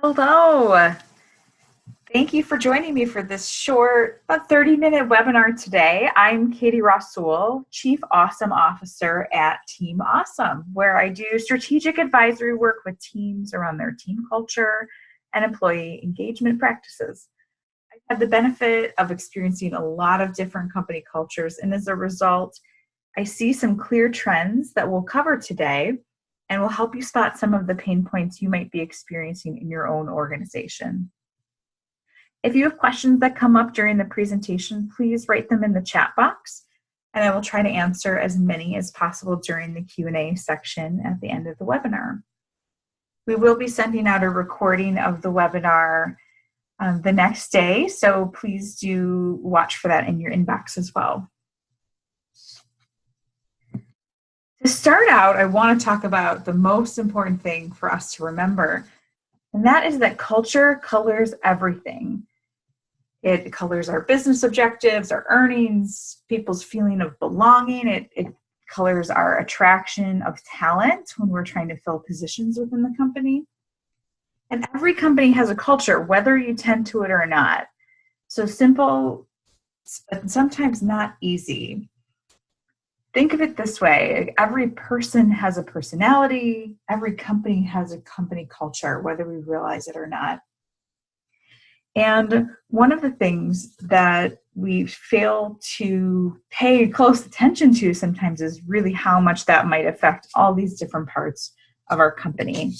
Hello. Thank you for joining me for this short, about 30-minute webinar today. I'm Katie Rasul, Chief Awesome Officer at Team Awesome, where I do strategic advisory work with teams around their team culture and employee engagement practices. I've had the benefit of experiencing a lot of different company cultures, and as a result, I see some clear trends that we'll cover today and will help you spot some of the pain points you might be experiencing in your own organization. If you have questions that come up during the presentation, please write them in the chat box, and I will try to answer as many as possible during the Q&A section at the end of the webinar. We will be sending out a recording of the webinar the next day, so please do watch for that in your inbox as well. To start out, I want to talk about the most important thing for us to remember, and that is that culture colors everything. It colors our business objectives, our earnings, people's feeling of belonging. It colors our attraction of talent when we're trying to fill positions within the company. And every company has a culture, whether you tend to it or not. So simple, but sometimes not easy. Think of it this way. Every person has a personality. Every company has a company culture, whether we realize it or not. And one of the things that we fail to pay close attention to sometimes is really how much that might affect all these different parts of our company.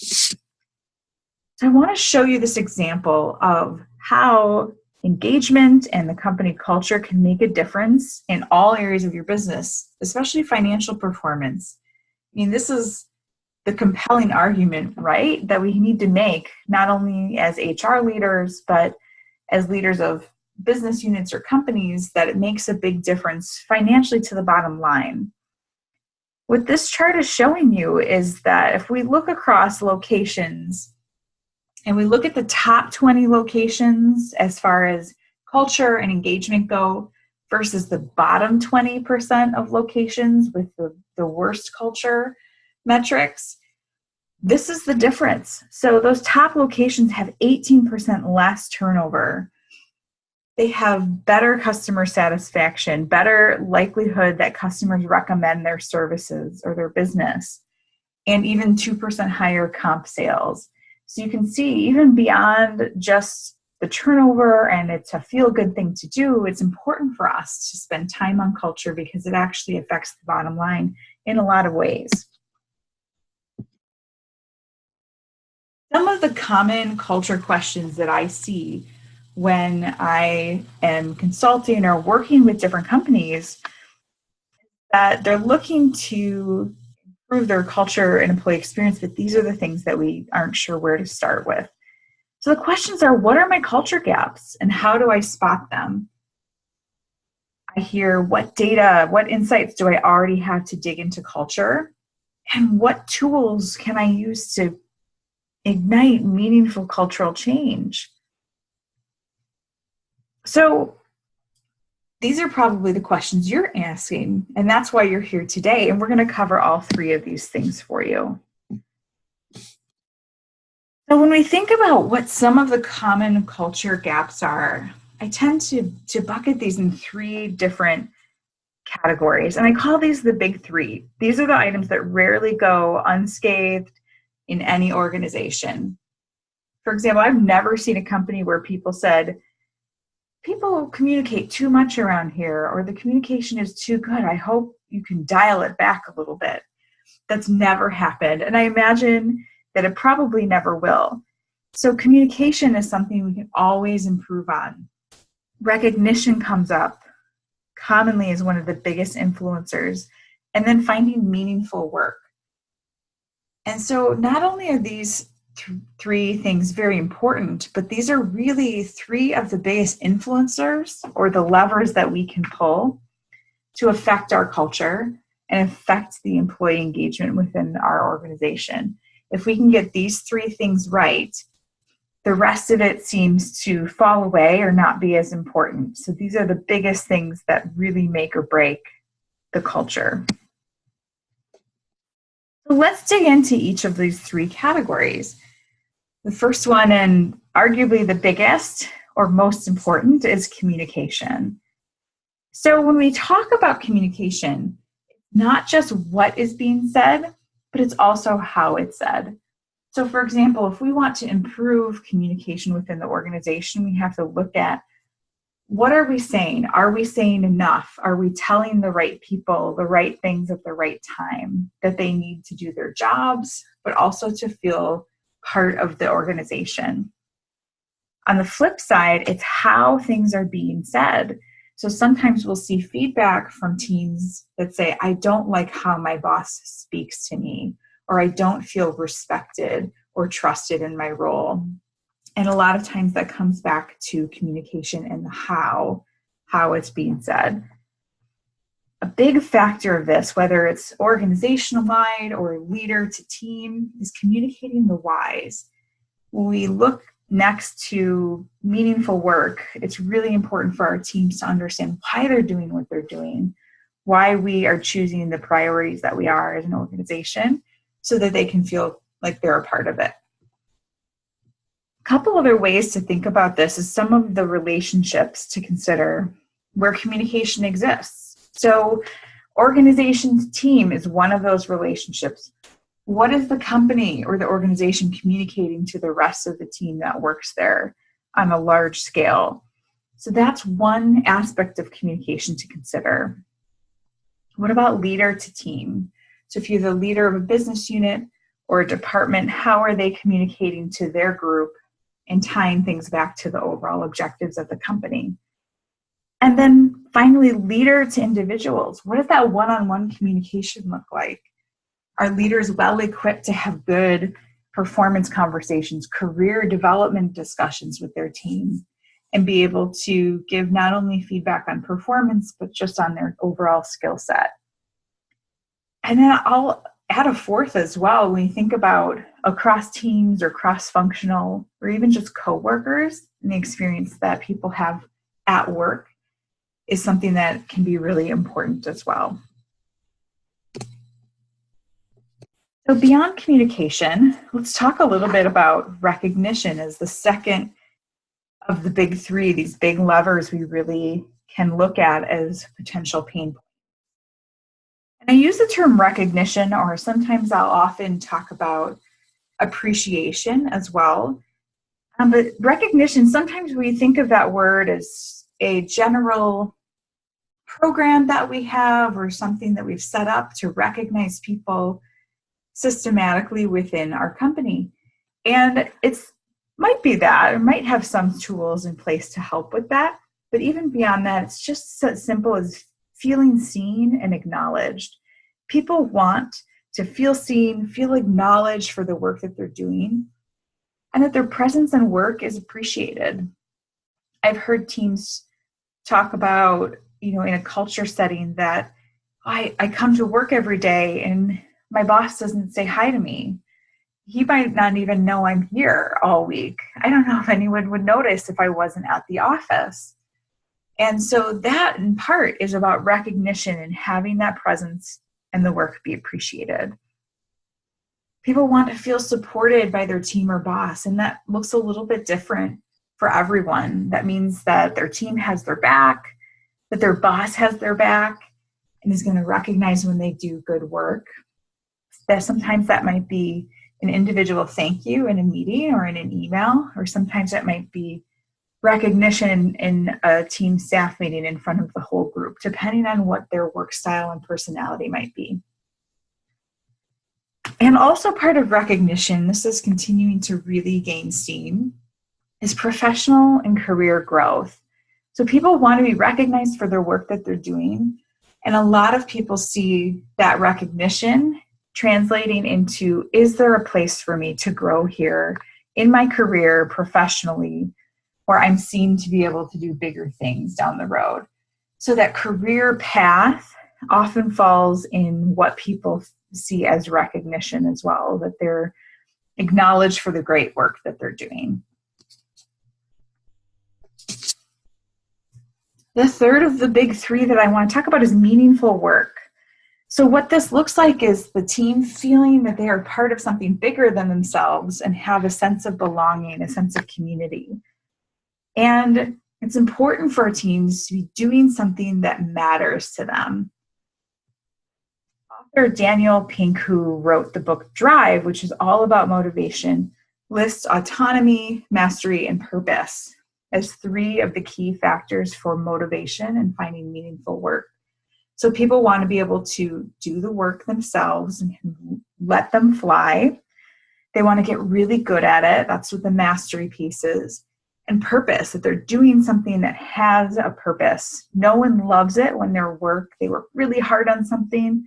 So I want to show you this example of how engagement and the company culture can make a difference in all areas of your business, especially financial performance. I mean, this is the compelling argument, right, that we need to make not only as HR leaders, but as leaders of business units or companies, that it makes a big difference financially to the bottom line. What this chart is showing you is that if we look across locations and we look at the top 20 locations as far as culture and engagement go versus the bottom 20% of locations with the worst culture metrics, this is the difference. So those top locations have 18% less turnover. They have better customer satisfaction, better likelihood that customers recommend their services or their business, and even 2% higher comp sales. So you can see, even beyond just the turnover and it's a feel-good thing to do, it's important for us to spend time on culture because it actually affects the bottom line in a lot of ways. Some of the common culture questions that I see when I am consulting or working with different companies, that they're looking to improve their culture and employee experience, but these are the things that we aren't sure where to start with. So the questions are, what are my culture gaps and how do I spot them? I hear, what data, what insights do I already have to dig into culture? And what tools can I use to ignite meaningful cultural change? So these are probably the questions you're asking, and that's why you're here today. And we're going to cover all three of these things for you. So when we think about what some of the common culture gaps are, I tend to bucket these in three different categories, and I call these the big three. These are the items that rarely go unscathed in any organization. For example, I've never seen a company where people said, people communicate too much around here, or the communication is too good. I hope you can dial it back a little bit. That's never happened, and I imagine that it probably never will. So communication is something we can always improve on. Recognition comes up commonly as one of the biggest influencers, and then finding meaningful work. And so not only are these three things very important, but these are really three of the biggest influencers or the levers that we can pull to affect our culture and affect the employee engagement within our organization. If we can get these three things right, the rest of it seems to fall away or not be as important. So these are the biggest things that really make or break the culture. So let's dig into each of these three categories. The first one, and arguably the biggest or most important, is communication. So when we talk about communication, not just what is being said, but it's also how it's said. So for example, if we want to improve communication within the organization, we have to look at, what are we saying? Are we saying enough? Are we telling the right people the right things at the right time that they need to do their jobs, but also to feel part of the organization? On the flip side, it's how things are being said. So sometimes we'll see feedback from teams that say, I don't like how my boss speaks to me, or I don't feel respected or trusted in my role. And a lot of times that comes back to communication and the how it's being said. A big factor of this, whether it's organization-wide or leader to team, is communicating the whys. When we look next to meaningful work, it's really important for our teams to understand why they're doing what they're doing, why we are choosing the priorities that we are as an organization, so that they can feel like they're a part of it. A couple other ways to think about this is some of the relationships to consider where communication exists. So organization to team is one of those relationships. What is the company or the organization communicating to the rest of the team that works there on a large scale? So that's one aspect of communication to consider. What about leader to team? So if you're the leader of a business unit or a department, how are they communicating to their group and tying things back to the overall objectives of the company? And then finally, leader to individuals. What does that one-on-one communication look like? Are leaders well equipped to have good performance conversations, career development discussions with their team, and be able to give not only feedback on performance, but just on their overall skill set? And then I'll add a fourth as well. When you think about across teams or cross-functional or even just coworkers, and the experience that people have at work is something that can be really important as well. So beyond communication, let's talk a little bit about recognition as the second of the big three, these big levers we really can look at as potential pain points. And I use the term recognition, or sometimes I'll often talk about appreciation as well. But recognition, sometimes we think of that word as a general program that we have or something that we've set up to recognize people systematically within our company. And it's might be that, or might have some tools in place to help with that. But even beyond that, it's just so simple as feeling seen and acknowledged. People want to feel seen, feel acknowledged for the work that they're doing, and that their presence and work is appreciated. I've heard teams talk about, in a culture setting that I come to work every day and my boss doesn't say hi to me. He might not even know I'm here all week. I don't know if anyone would notice if I wasn't at the office. And so that in part is about recognition and having that presence and the work be appreciated. People want to feel supported by their team or boss, and that looks a little bit different for everyone. That means that their team has their back, that their boss has their back, and is going to recognize when they do good work. That sometimes that might be an individual thank you in a meeting or in an email, or sometimes that might be recognition in a team staff meeting in front of the whole group, depending on what their work style and personality might be. And also part of recognition, this is continuing to really gain steam, is professional and career growth. So people want to be recognized for their work that they're doing. And a lot of people see that recognition translating into, is there a place for me to grow here in my career professionally, where I'm seen to be able to do bigger things down the road? So that career path often falls in what people see as recognition as well, that they're acknowledged for the great work that they're doing. The third of the big three that I want to talk about is meaningful work. So what this looks like is the team feeling that they are part of something bigger than themselves and have a sense of belonging, a sense of community. And it's important for our teams to be doing something that matters to them. Author Daniel Pink, who wrote the book Drive, which is all about motivation, lists autonomy, mastery, and purpose as three of the key factors for motivation and finding meaningful work. So people want to be able to do the work themselves and let them fly. They want to get really good at it. That's what the mastery piece is. And purpose, that they're doing something that has a purpose. No one loves it when they work really hard on something,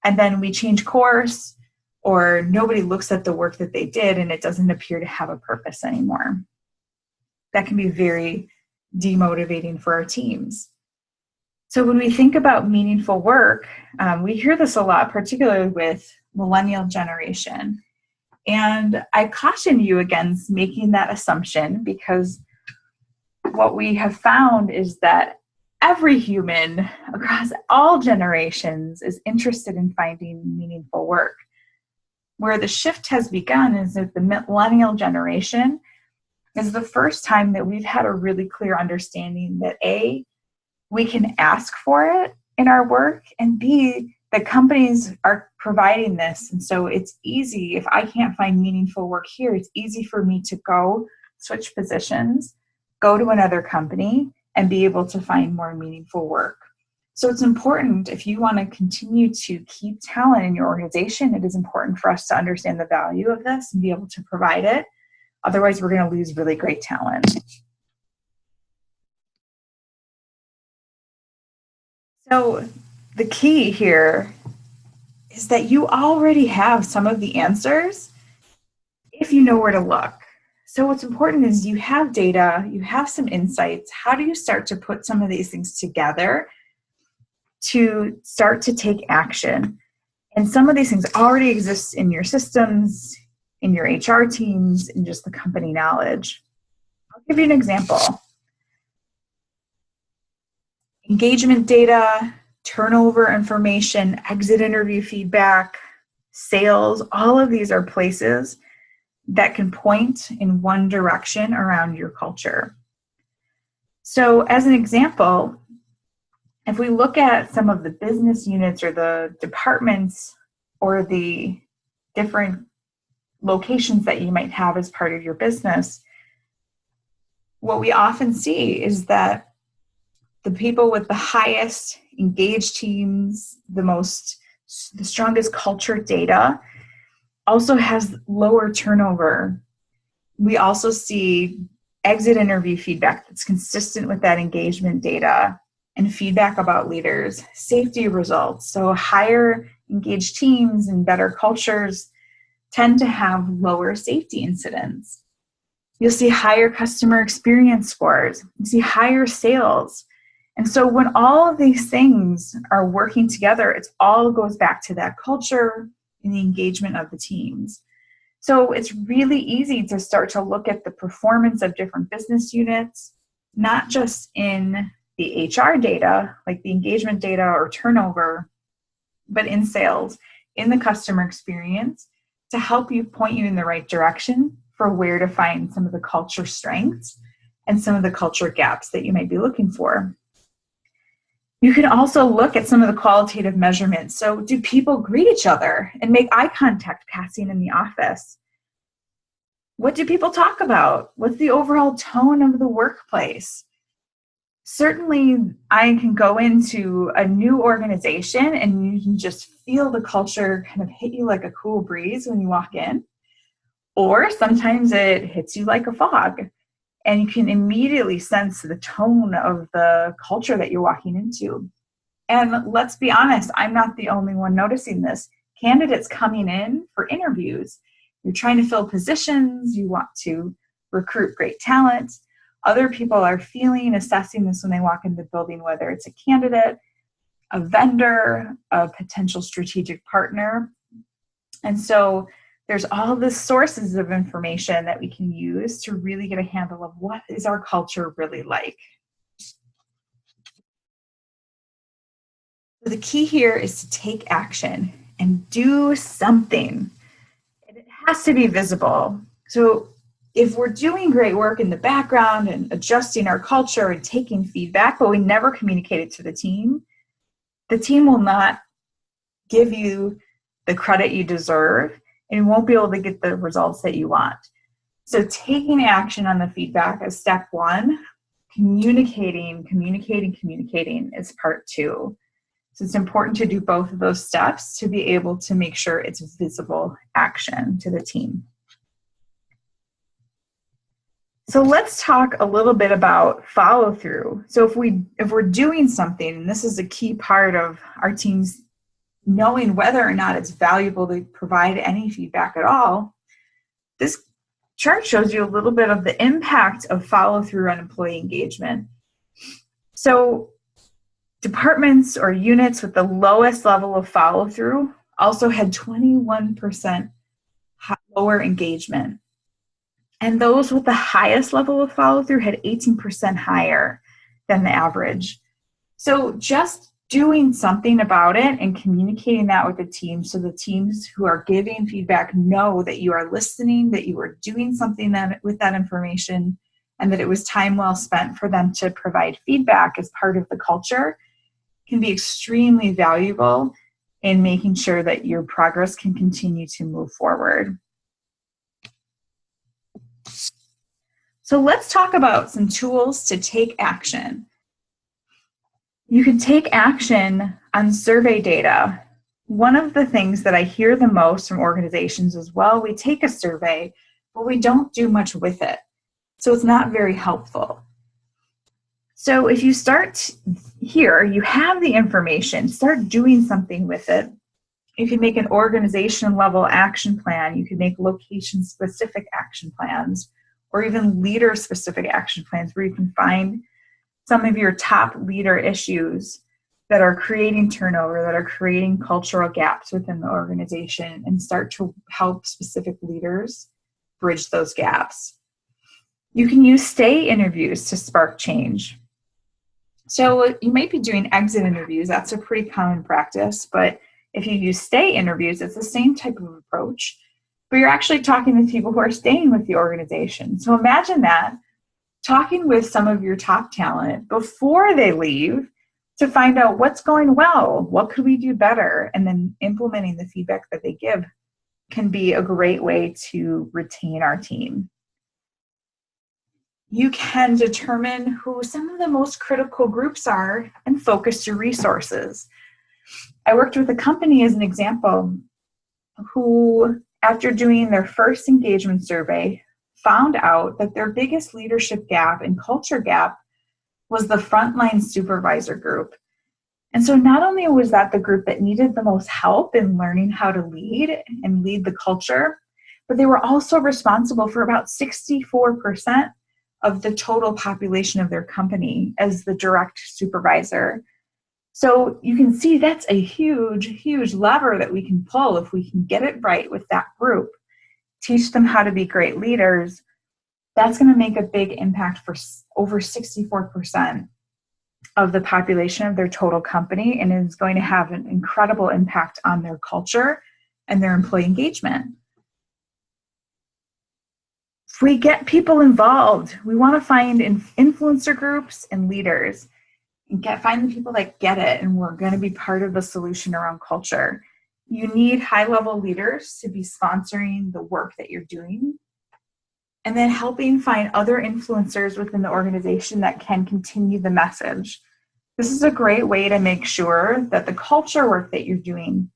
and then we change course, or nobody looks at the work that they did and it doesn't appear to have a purpose anymore. That can be very demotivating for our teams. So when we think about meaningful work, we hear this a lot, particularly with millennial generation. And I caution you against making that assumption, because what we have found is that every human across all generations is interested in finding meaningful work. Where the shift has begun is that the millennial generation is the first time that we've had a really clear understanding that A, we can ask for it in our work, and B, the companies are providing this. And so it's easy, if I can't find meaningful work here, it's easy for me to go switch positions, go to another company, and be able to find more meaningful work. So it's important, if you want to continue to keep talent in your organization, it is important for us to understand the value of this and be able to provide it. Otherwise, we're going to lose really great talent. So the key here is that you already have some of the answers if you know where to look. So what's important is you have data, you have some insights. How do you start to put some of these things together to start to take action? And some of these things already exist in your systems, in your HR teams, in just the company knowledge. I'll give you an example. Engagement data, turnover information, exit interview feedback, sales, all of these are places that can point in one direction around your culture. So as an example, if we look at some of the business units or the departments or the different locations that you might have as part of your business, what we often see is that the people with the highest engaged teams, the strongest culture data, also has lower turnover. We also see exit interview feedback that's consistent with that engagement data, and feedback about leaders, safety results. So higher engaged teams and better cultures tend to have lower safety incidents. You'll see higher customer experience scores. You see higher sales. And so when all of these things are working together, it all goes back to that culture and the engagement of the teams. So it's really easy to start to look at the performance of different business units, not just in the HR data, like the engagement data or turnover, but in sales, in the customer experience, to help you point you in the right direction for where to find some of the culture strengths and some of the culture gaps that you might be looking for. You can also look at some of the qualitative measurements. So do people greet each other and make eye contact passing in the office? What do people talk about? What's the overall tone of the workplace? Certainly, I can go into a new organization and you can just feel the culture kind of hit you like a cool breeze when you walk in. Or sometimes it hits you like a fog. And you can immediately sense the tone of the culture that you're walking into. And let's be honest, I'm not the only one noticing this. Candidates coming in for interviews, you're trying to fill positions, you want to recruit great talent. Other people are feeling, assessing this when they walk into the building, whether it's a candidate, a vendor, a potential strategic partner. And so there's all the sources of information that we can use to really get a handle of what is our culture really like. So the key here is to take action and do something. And it has to be visible. So if we're doing great work in the background and adjusting our culture and taking feedback, but we never communicate it to the team will not give you the credit you deserve and you won't be able to get the results that you want. So taking action on the feedback is step one. Communicating is part two. So it's important to do both of those steps to be able to make sure it's visible action to the team. So let's talk a little bit about follow through. So if we're doing something, and this is a key part of our teams knowing whether or not it's valuable to provide any feedback at all, this chart shows you a little bit of the impact of follow through on employee engagement. So departments or units with the lowest level of follow through also had 21% lower engagement. And those with the highest level of follow through had 18% higher than the average. So just doing something about it and communicating that with the team so the teams who are giving feedback know that you are listening, that you are doing something with that information, and that it was time well spent for them to provide feedback as part of the culture can be extremely valuable in making sure that your progress can continue to move forward. So let's talk about some tools to take action. You can take action on survey data. One of the things that I hear the most from organizations is, well, we take a survey, but we don't do much with it. So it's not very helpful. So if you start here, you have the information, start doing something with it. You can make an organization level action plan. You can make location specific action plans, or even leader specific action plans where you can find some of your top leader issues that are creating turnover, that are creating cultural gaps within the organization, and start to help specific leaders bridge those gaps. You can use stay interviews to spark change. So you might be doing exit interviews. That's a pretty common practice, but if you use stay interviews, it's the same type of approach, but you're actually talking with people who are staying with the organization. So imagine that, talking with some of your top talent before they leave to find out what's going well, what could we do better, and then implementing the feedback that they give can be a great way to retain our team. You can determine who some of the most critical groups are and focus your resources. I worked with a company as an example who, after doing their first engagement survey, found out that their biggest leadership gap and culture gap was the frontline supervisor group. And so not only was that the group that needed the most help in learning how to lead and lead the culture, but they were also responsible for about 64% of the total population of their company as the direct supervisor. So you can see that's a huge, huge lever that we can pull if we can get it right with that group. Teach them how to be great leaders. That's going to make a big impact for over 64% of the population of their total company, and is going to have an incredible impact on their culture and their employee engagement. If we get people involved, we want to find influencer groups and leaders and find the people that get it, and we're going to be part of the solution around culture. You need high-level leaders to be sponsoring the work that you're doing, and then helping find other influencers within the organization that can continue the message. This is a great way to make sure that the culture work that you're doing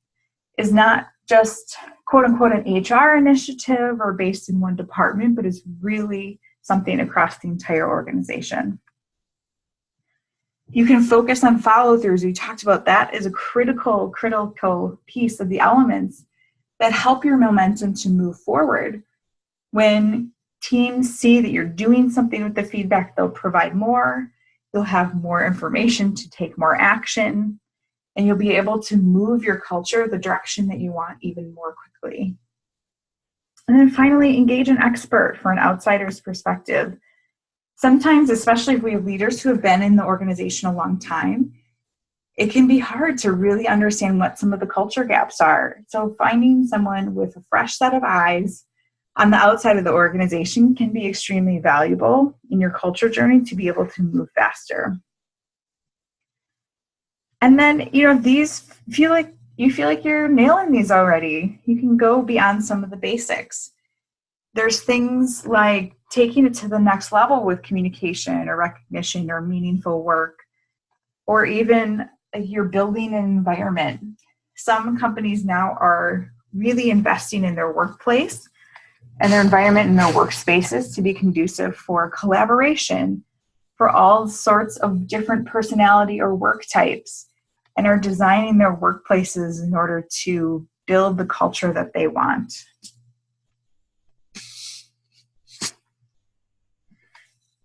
is not just quote unquote an HR initiative or based in one department, but is really something across the entire organization. You can focus on follow-throughs. We talked about that as a critical piece of the elements that help your momentum to move forward. When teams see that you're doing something with the feedback, they'll provide more, you'll have more information to take more action, and you'll be able to move your culture the direction that you want even more quickly. And then finally, engage an expert for an outsider's perspective. Sometimes, especially if we have leaders who have been in the organization a long time, it can be hard to really understand what some of the culture gaps are. So finding someone with a fresh set of eyes on the outside of the organization can be extremely valuable in your culture journey to be able to move faster. And then, these feel like you're nailing these already. You can go beyond some of the basics. There's things like taking it to the next level with communication or recognition or meaningful work, or even you're building an environment. Some companies now are really investing in their workplace and their environment and their workspaces to be conducive for collaboration for all sorts of different personality or work types, and are designing their workplaces in order to build the culture that they want.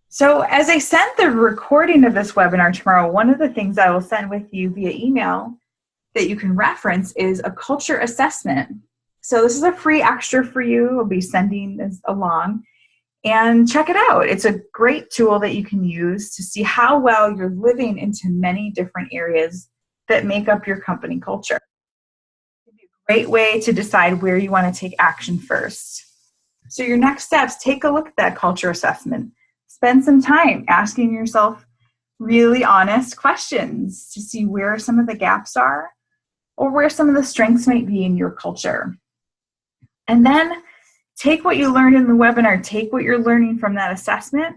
So as I send the recording of this webinar tomorrow, one of the things I will send with you via email that you can reference is a culture assessment. So this is a free extra for you. I'll be sending this along, and check it out. It's a great tool that you can use to see how well you're living into many different areas that make up your company culture. It'd be a great way to decide where you want to take action first. So your next steps, take a look at that culture assessment. Spend some time asking yourself really honest questions to see where some of the gaps are or where some of the strengths might be in your culture. And then take what you learned in the webinar, take what you're learning from that assessment,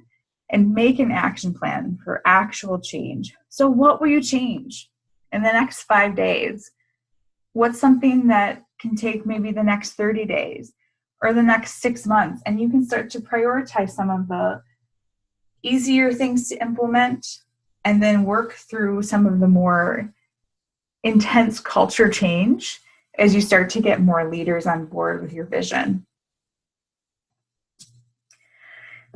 and make an action plan for actual change. So what will you change in the next 5 days? What's something that can take maybe the next 30 days or the next 6 months? And you can start to prioritize some of the easier things to implement and then work through some of the more intense culture change as you start to get more leaders on board with your vision.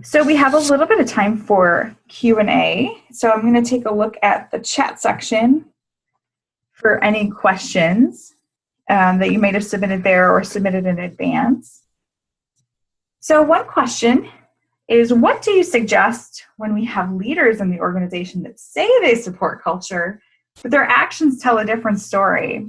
So we have a little bit of time for Q&A. So I'm going to take a look at the chat section for any questions that you might have submitted there or submitted in advance. So one question is, what do you suggest when we have leaders in the organization that say they support culture, but their actions tell a different story?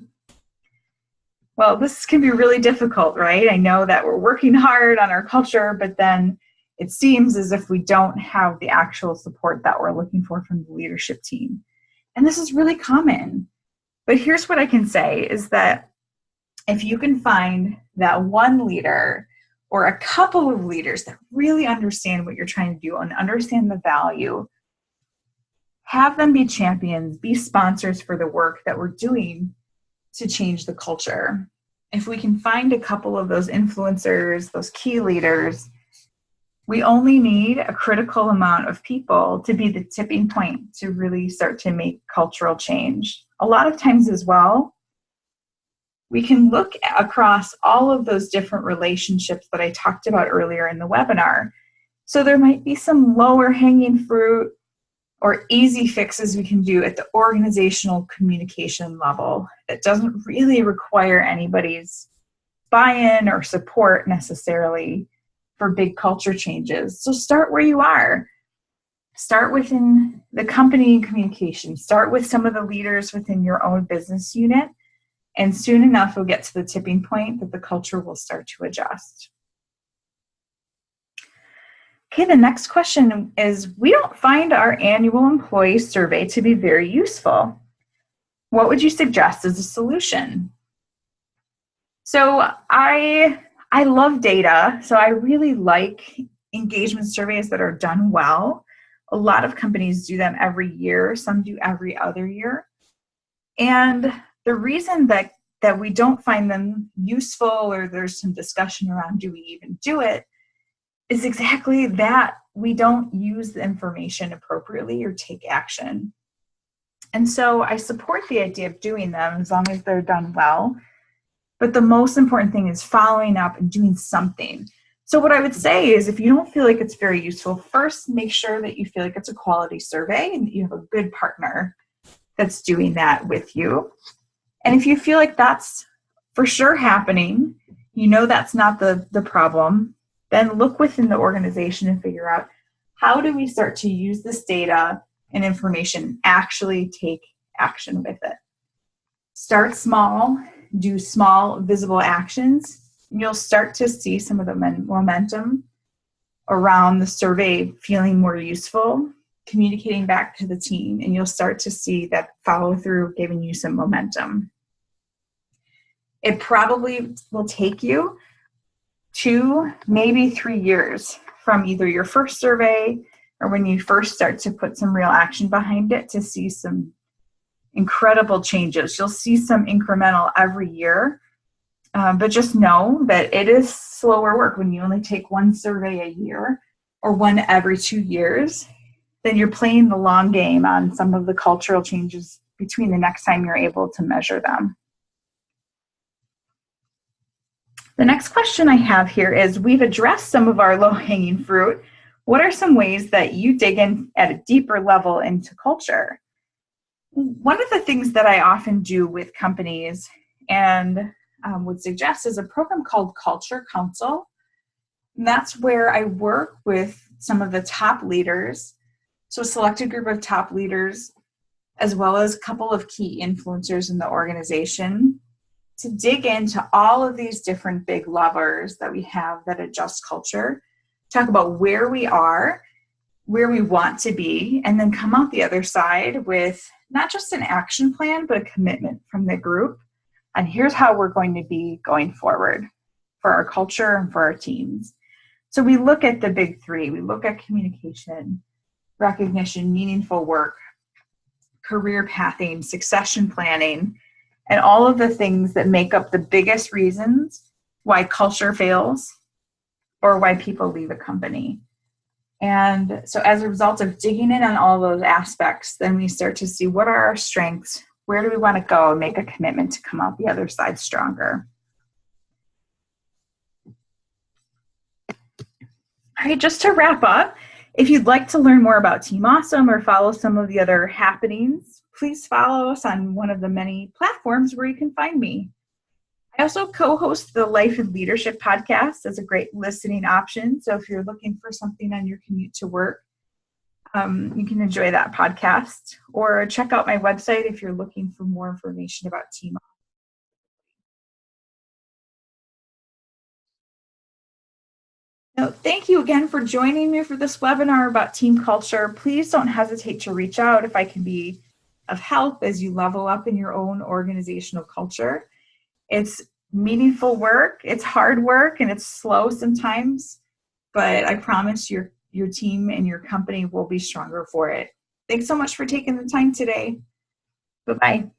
Well, this can be really difficult, right? I know that we're working hard on our culture, but then it seems as if we don't have the actual support that we're looking for from the leadership team. And this is really common. But here's what I can say is that if you can find that one leader or a couple of leaders that really understand what you're trying to do and understand the value, have them be champions, be sponsors for the work that we're doing to change the culture. If we can find a couple of those influencers, those key leaders, we only need a critical amount of people to be the tipping point to really start to make cultural change. A lot of times as well, we can look across all of those different relationships that I talked about earlier in the webinar. So there might be some lower hanging fruit or easy fixes we can do at the organizational communication level that doesn't really require anybody's buy-in or support necessarily for big culture changes. So start where you are. Start within the company communication. Start with some of the leaders within your own business unit. And soon enough, we'll get to the tipping point that the culture will start to adjust. Okay, the next question is, we don't find our annual employee survey to be very useful. What would you suggest as a solution? So I love data, so I really like engagement surveys that are done well. A lot of companies do them every year, some do every other year. And the reason that we don't find them useful, or there's some discussion around do we even do it, is exactly that we don't use the information appropriately or take action. And so I support the idea of doing them as long as they're done well. But the most important thing is following up and doing something. So what I would say is, if you don't feel like it's very useful, first make sure that you feel like it's a quality survey and that you have a good partner that's doing that with you. And if you feel like that's for sure happening, you know that's not the problem, then look within the organization and figure out, how do we start to use this data and information, actually take action with it. Start small, do small visible actions, and you'll start to see some of the momentum around the survey feeling more useful, communicating back to the team, and you'll start to see that follow through giving you some momentum. It probably will take you 2, maybe 3 years from either your first survey or when you first start to put some real action behind it to see some incredible changes. You'll see some incremental every year, but just know that it is slower work. When you only take 1 survey a year or 1 every 2 years, then you're playing the long game on some of the cultural changes between the next time you're able to measure them. The next question I have here is, we've addressed some of our low-hanging fruit. What are some ways that you dig in at a deeper level into culture? One of the things that I often do with companies and would suggest is a program called Culture Council. And that's where I work with some of the top leaders, so a selected group of top leaders, as well as a couple of key influencers in the organization, to dig into all of these different big levers that we have that adjust culture, talk about where we are, where we want to be, and then come out the other side with not just an action plan, but a commitment from the group. And here's how we're going to be going forward for our culture and for our teams. So we look at the big 3. We look at communication, recognition, meaningful work, career pathing, succession planning, and all of the things that make up the biggest reasons why culture fails or why people leave a company. And so as a result of digging in on all those aspects, then we start to see what are our strengths, where do we want to go, and make a commitment to come out the other side stronger. All right, just to wrap up, if you'd like to learn more about Team Awesome or follow some of the other happenings, please follow us on one of the many platforms where you can find me. I also co-host the Life and Leadership podcast as a great listening option. So if you're looking for something on your commute to work, you can enjoy that podcast, or check out my website if you're looking for more information about Team. Now, thank you again for joining me for this webinar about team culture. Please don't hesitate to reach out if I can be of help as you level up in your own organizational culture. It's meaningful work, it's hard work, and it's slow sometimes, but I promise your team and your company will be stronger for it. Thanks so much for taking the time today. Bye-bye.